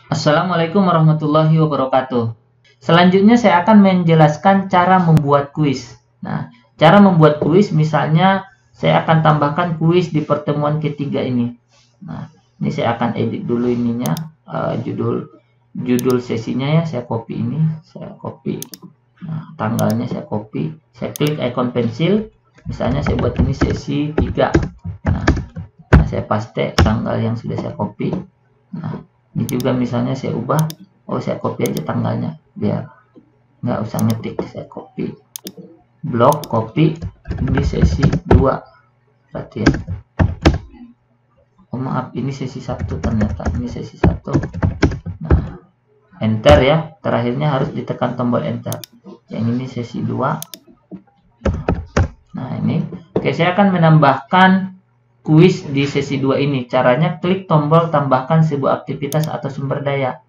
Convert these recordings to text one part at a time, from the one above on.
Assalamualaikum warahmatullahi wabarakatuh. Selanjutnya saya akan menjelaskan cara membuat kuis. Nah, cara membuat kuis misalnya saya akan tambahkan kuis di pertemuan ketiga ini. Nah, ini saya akan edit dulu ininya, judul sesinya ya, saya copy ini, saya copy. Nah, tanggalnya saya copy, saya klik icon pensil, misalnya saya buat ini sesi 3. Nah, saya paste tanggal yang sudah saya copy. Nah, ini juga misalnya saya ubah, saya copy aja tanggalnya biar nggak usah ngetik, saya copy blok, copy ini sesi 2 berarti ya. Maaf, ini sesi 1 ternyata, ini sesi 1. Nah, enter ya, terakhirnya harus ditekan tombol enter. Yang ini sesi 2. Nah, ini oke, saya akan menambahkan kuis di sesi 2 ini. Caranya klik tombol tambahkan sebuah aktivitas atau sumber daya.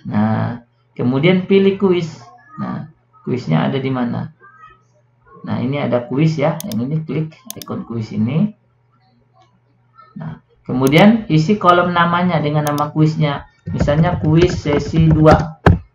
Nah, kemudian pilih kuis. Nah, kuisnya ada di mana? Nah, ini ada kuis ya. Yang ini klik ikon kuis ini. Nah, kemudian isi kolom namanya dengan nama kuisnya. Misalnya kuis sesi 2.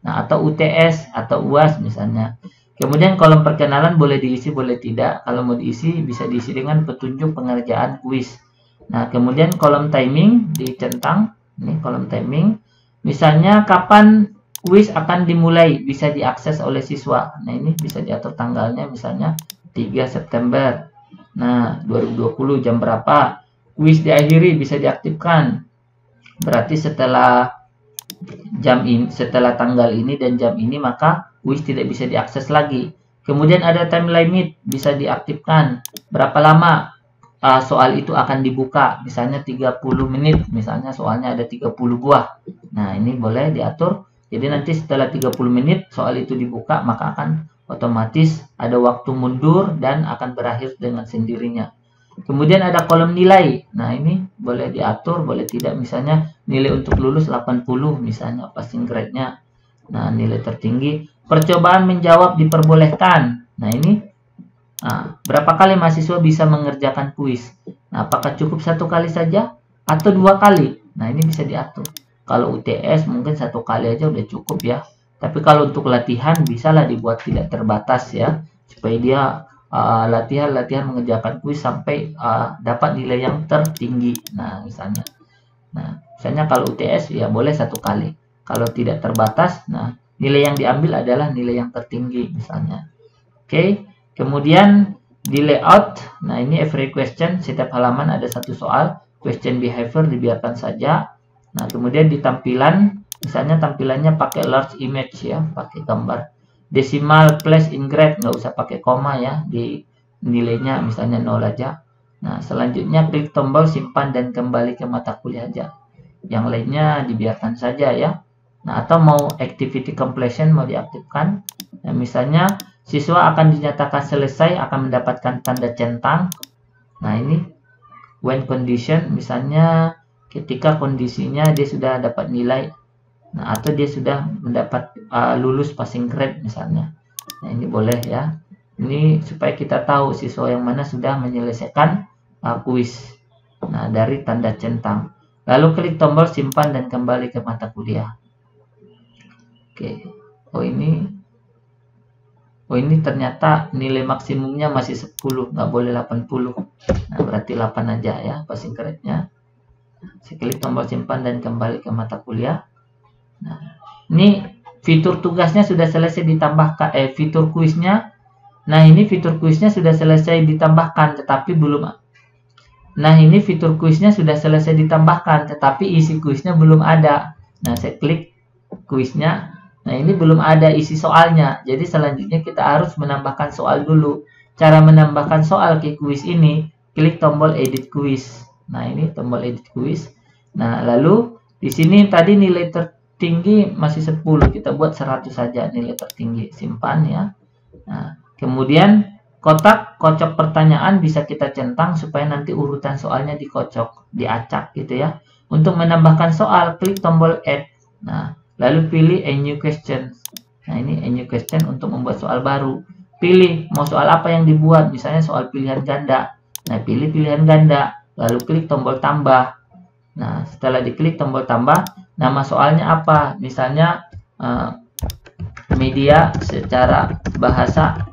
Nah, atau UTS atau UAS misalnya. Kemudian kolom perkenalan boleh diisi, boleh tidak. Kalau mau diisi, bisa diisi dengan petunjuk pengerjaan kuis. Nah, kemudian kolom timing dicentang. Ini kolom timing. Misalnya kapan kuis akan dimulai, bisa diakses oleh siswa. Nah, ini bisa diatur tanggalnya, misalnya 3 September. Nah, 2020 jam berapa. Kuis diakhiri, bisa diaktifkan. Berarti setelah setelah tanggal ini dan jam ini, maka kuis tidak bisa diakses lagi. Kemudian ada time limit, bisa diaktifkan. Berapa lama soal itu akan dibuka, misalnya 30 menit, misalnya soalnya ada 30 buah. Nah, ini boleh diatur. Jadi nanti setelah 30 menit soal itu dibuka, maka akan otomatis ada waktu mundur dan akan berakhir dengan sendirinya. Kemudian ada kolom nilai. Nah, ini boleh diatur, boleh tidak. Misalnya nilai untuk lulus 80 misalnya passing grade-nya. Nah, nilai tertinggi. Percobaan menjawab diperbolehkan. Nah, ini berapa kali mahasiswa bisa mengerjakan kuis. Nah, apakah cukup 1 kali saja atau 2 kali? Nah, ini bisa diatur. Kalau UTS mungkin 1 kali aja udah cukup ya. Tapi kalau untuk latihan bisalah dibuat tidak terbatas ya. Supaya dia latihan mengerjakan kuis sampai dapat nilai yang tertinggi. Nah, misalnya. Nah, misalnya kalau UTS ya boleh 1 kali. Kalau tidak terbatas, nah nilai yang diambil adalah nilai yang tertinggi misalnya. Oke, kemudian di layout. Nah, ini every question, setiap halaman ada 1 soal. Question behavior dibiarkan saja. Nah, kemudian di tampilan, misalnya tampilannya pakai large image ya, pakai gambar. Decimal place in grade, nggak usah pakai koma ya, di nilainya misalnya 0 aja. Nah, selanjutnya klik tombol simpan dan kembali ke mata kuliah aja. Yang lainnya dibiarkan saja ya. Nah, atau mau activity completion mau diaktifkan. Nah, misalnya siswa akan dinyatakan selesai, akan mendapatkan tanda centang. Nah, ini when condition, misalnya ketika kondisinya dia sudah dapat nilai. Nah, atau dia sudah mendapat lulus passing grade misalnya. Nah, ini boleh ya. Ini supaya kita tahu siswa yang mana sudah menyelesaikan kuis. Nah, dari tanda centang. Lalu klik tombol simpan dan kembali ke mata kuliah. Oke. Oh ini ternyata nilai maksimumnya masih 10, nggak boleh 80. Nah, berarti 8 aja ya passing grade-nya. Saya klik tombol simpan dan kembali ke mata kuliah. Nah, ini fitur tugasnya sudah selesai ditambahkan, fitur kuisnya. Nah, ini fitur kuisnya sudah selesai ditambahkan, tetapi belum. Nah, ini fitur kuisnya sudah selesai ditambahkan, tetapi isi kuisnya belum ada. Nah, saya klik kuisnya. Nah, ini belum ada isi soalnya. Jadi selanjutnya kita harus menambahkan soal dulu. Cara menambahkan soal ke kuis ini, klik tombol edit kuis. Nah, ini tombol edit kuis. Nah, lalu di sini tadi nilai tinggi masih 10, kita buat 100 saja nilai tertinggi, simpan ya. Nah, kemudian kotak kocok pertanyaan bisa kita centang supaya nanti urutan soalnya dikocok, diacak gitu ya. Untuk menambahkan soal, klik tombol add. Nah, lalu pilih a new question. Nah, ini a new question untuk membuat soal baru. Pilih mau soal apa yang dibuat, misalnya soal pilihan ganda. Nah, pilih pilihan ganda, lalu klik tombol tambah. Nah, setelah diklik tombol tambah, nama soalnya apa, misalnya media secara bahasa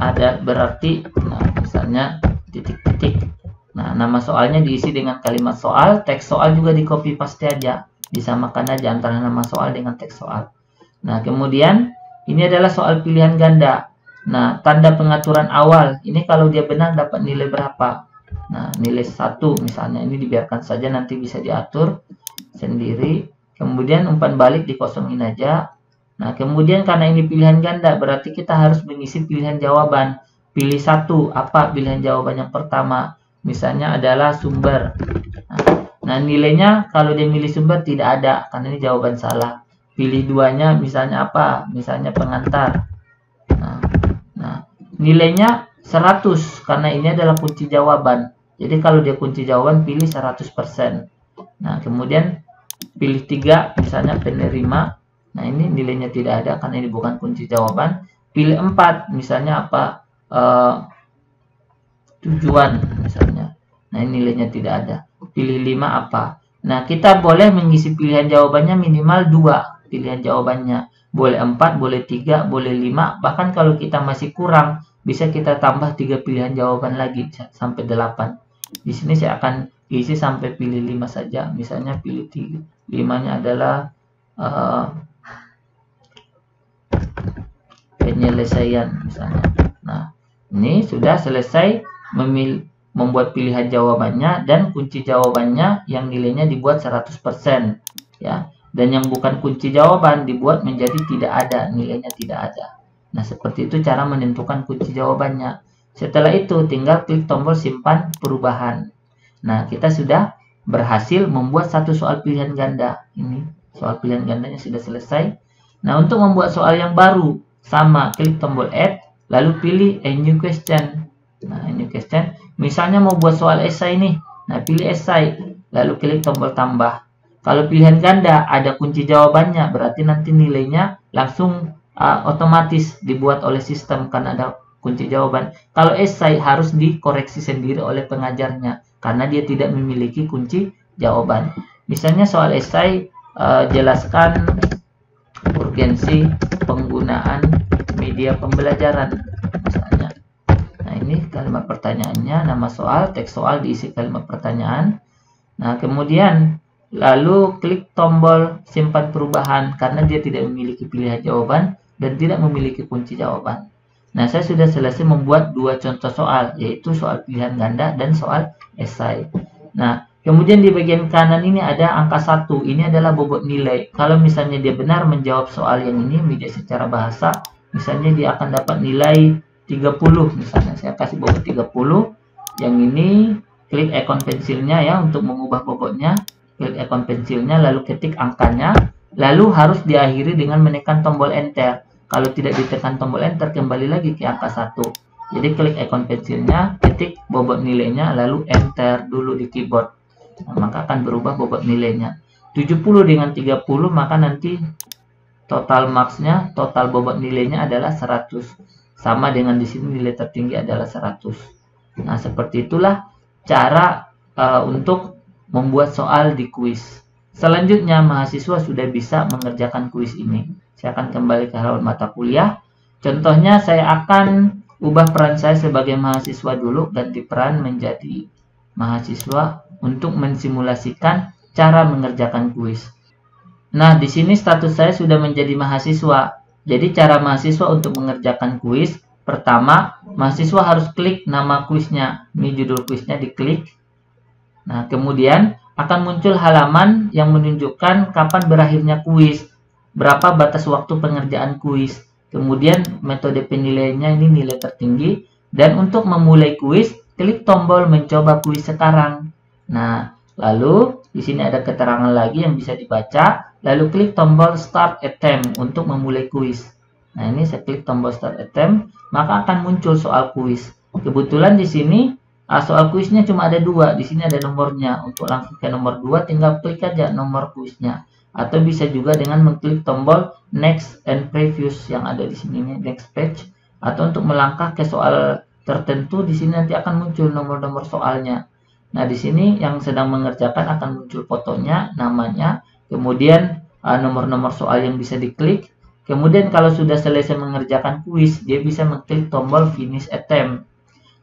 ada berarti, nah misalnya titik-titik. Nah, nama soalnya diisi dengan kalimat soal, teks soal juga di copy paste aja, disamakan aja antara nama soal dengan teks soal. Nah, kemudian ini adalah soal pilihan ganda. Nah, tanda pengaturan awal, ini kalau dia benar dapat nilai berapa? Nah, nilai 1 misalnya, ini dibiarkan saja, nanti bisa diatur sendiri. Kemudian umpan balik dikosongin aja. Nah, kemudian karena ini pilihan ganda, berarti kita harus mengisi pilihan jawaban. Pilih satu, apa pilihan jawaban yang pertama? Misalnya adalah sumber. Nah, nilainya kalau dia milih sumber tidak ada, karena ini jawaban salah. Pilih duanya, misalnya apa? Misalnya pengantar. Nah, nilainya 100, karena ini adalah kunci jawaban. Jadi kalau dia kunci jawaban, pilih 100%. Nah, kemudian pilih 3, misalnya penerima. Nah, ini nilainya tidak ada, karena ini bukan kunci jawaban. Pilih 4, misalnya apa? Tujuan misalnya. Nah, ini nilainya tidak ada. Pilih 5 apa? Nah, kita boleh mengisi pilihan jawabannya minimal 2 pilihan jawabannya. Boleh 4, boleh 3, boleh 5. Bahkan kalau kita masih kurang, bisa kita tambah 3 pilihan jawaban lagi sampai 8. Di sini saya akan isi sampai pilih 5 saja. Misalnya pilih 3. 5-nya adalah penyelesaian misalnya. Nah, ini sudah selesai membuat pilihan jawabannya, dan kunci jawabannya yang nilainya dibuat 100% ya, dan yang bukan kunci jawaban dibuat menjadi tidak ada, nilainya tidak ada. Nah, seperti itu cara menentukan kunci jawabannya. Setelah itu tinggal klik tombol simpan perubahan. Nah, kita sudah berhasil membuat satu soal pilihan ganda. Ini soal pilihan gandanya sudah selesai. Nah, untuk membuat soal yang baru, sama, klik tombol add, lalu pilih a new question. Nah, ini question. Misalnya mau buat soal esai nih. Nah, pilih esai. Lalu klik tombol tambah. Kalau pilihan ganda ada kunci jawabannya, berarti nanti nilainya langsung otomatis dibuat oleh sistem karena ada kunci jawaban. Kalau esai harus dikoreksi sendiri oleh pengajarnya karena dia tidak memiliki kunci jawaban. Misalnya soal esai, jelaskan urgensi penggunaan media pembelajaran. Ini kalimat pertanyaannya, nama soal, teks soal diisi kalimat pertanyaan. Nah, kemudian lalu klik tombol simpan perubahan karena dia tidak memiliki pilihan jawaban dan tidak memiliki kunci jawaban. Nah, saya sudah selesai membuat 2 contoh soal, yaitu soal pilihan ganda dan soal esai. Nah, kemudian di bagian kanan ini ada angka 1, ini adalah bobot nilai. Kalau misalnya dia benar menjawab soal yang ini, media secara bahasa, misalnya dia akan dapat nilai 30 misalnya, saya kasih bobot 30. Yang ini klik ikon pensilnya ya untuk mengubah bobotnya, klik ikon pensilnya lalu ketik angkanya, lalu harus diakhiri dengan menekan tombol enter. Kalau tidak ditekan tombol enter, kembali lagi ke angka 1. Jadi klik ikon pensilnya, ketik bobot nilainya, lalu enter dulu di keyboard. Nah, maka akan berubah bobot nilainya 70 dengan 30, maka nanti total marksnya, total bobot nilainya adalah 100. Sama dengan di sini nilai tertinggi adalah 100. Nah, seperti itulah cara untuk membuat soal di kuis. Selanjutnya, mahasiswa sudah bisa mengerjakan kuis ini. Saya akan kembali ke halaman mata kuliah. Contohnya, saya akan ubah peran saya sebagai mahasiswa dulu, ganti peran menjadi mahasiswa untuk mensimulasikan cara mengerjakan kuis. Nah, di sini status saya sudah menjadi mahasiswa. Jadi cara mahasiswa untuk mengerjakan kuis, pertama, mahasiswa harus klik nama kuisnya. Ini judul kuisnya diklik. Nah, kemudian akan muncul halaman yang menunjukkan kapan berakhirnya kuis, berapa batas waktu pengerjaan kuis, kemudian metode penilaiannya ini nilai tertinggi, dan untuk memulai kuis, klik tombol mencoba kuis sekarang. Nah, lalu di sini ada keterangan lagi yang bisa dibaca. Lalu klik tombol Start Attempt untuk memulai kuis. Nah, ini saya klik tombol Start Attempt, maka akan muncul soal kuis. Kebetulan di sini soal kuisnya cuma ada 2. Di sini ada nomornya. Untuk langsung ke nomor 2, tinggal klik aja nomor kuisnya. Atau bisa juga dengan mengklik tombol Next and Previous yang ada di sini, Next Page. Atau untuk melangkah ke soal tertentu, di sini nanti akan muncul nomor-nomor soalnya. Nah, di sini yang sedang mengerjakan akan muncul fotonya, namanya. kemudian nomor-nomor soal yang bisa diklik. Kemudian kalau sudah selesai mengerjakan kuis, dia bisa mengklik tombol finish attempt.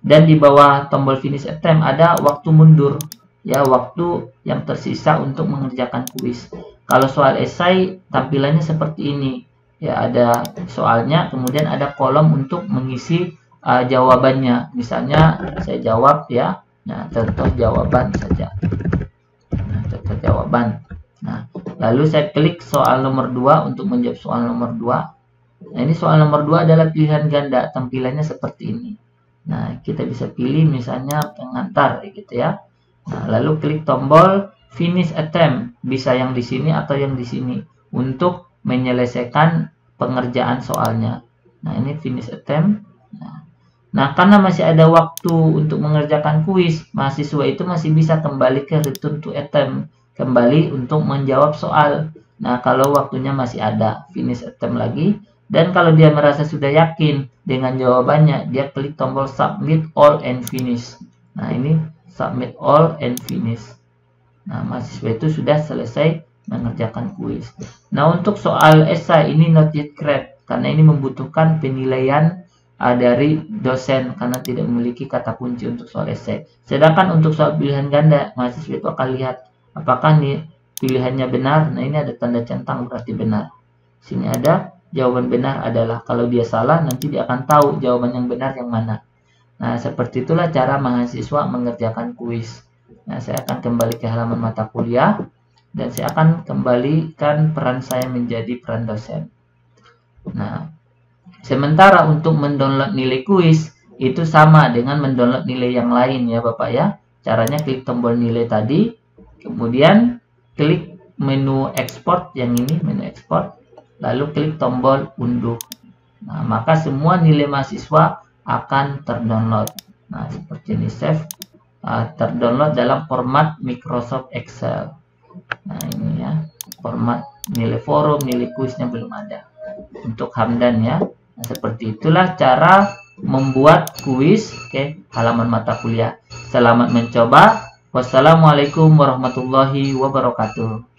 Dan di bawah tombol finish attempt ada waktu mundur, ya, waktu yang tersisa untuk mengerjakan kuis. Kalau soal esai tampilannya seperti ini, ya, ada soalnya, kemudian ada kolom untuk mengisi jawabannya. Misalnya saya jawab, ya, nah contoh jawaban saja, nah, contoh jawaban. Nah, lalu saya klik soal nomor 2 untuk menjawab soal nomor 2. Nah, ini soal nomor 2 adalah pilihan ganda, tampilannya seperti ini. Nah, kita bisa pilih misalnya pengantar, gitu ya. Nah, lalu klik tombol finish attempt, bisa yang di sini atau yang di sini untuk menyelesaikan pengerjaan soalnya. Nah, ini finish attempt. Nah, karena masih ada waktu untuk mengerjakan kuis, mahasiswa itu masih bisa kembali ke return to attempt, kembali untuk menjawab soal. Nah, kalau waktunya masih ada, finish attempt lagi. Dan kalau dia merasa sudah yakin dengan jawabannya, dia klik tombol submit all and finish. Nah, ini submit all and finish. Nah, mahasiswa itu sudah selesai mengerjakan kuis. Nah, untuk soal esai ini not yet grade, karena ini membutuhkan penilaian dari dosen karena tidak memiliki kata kunci untuk soal esai. Sedangkan untuk soal pilihan ganda, mahasiswa itu akan lihat apakah nih pilihannya benar. Nah, ini ada tanda centang berarti benar. Sini ada jawaban benar adalah, kalau dia salah nanti dia akan tahu jawaban yang benar yang mana. Nah, seperti itulah cara mahasiswa mengerjakan kuis. Nah, saya akan kembali ke halaman mata kuliah dan saya akan kembalikan peran saya menjadi peran dosen. Nah, sementara untuk mendownload nilai kuis itu sama dengan mendownload nilai yang lain, ya Bapak ya. Caranya klik tombol nilai tadi, kemudian klik menu ekspor yang ini, menu ekspor, lalu klik tombol unduh. Nah, maka semua nilai mahasiswa akan terdownload. Nah, seperti ini, save, terdownload dalam format Microsoft Excel. Nah, ini ya, format nilai forum, nilai kuisnya belum ada untuk Hamdan ya. Nah, seperti itulah cara membuat kuis ke halaman mata kuliah. Selamat mencoba. Wassalamualaikum warahmatullahi wabarakatuh.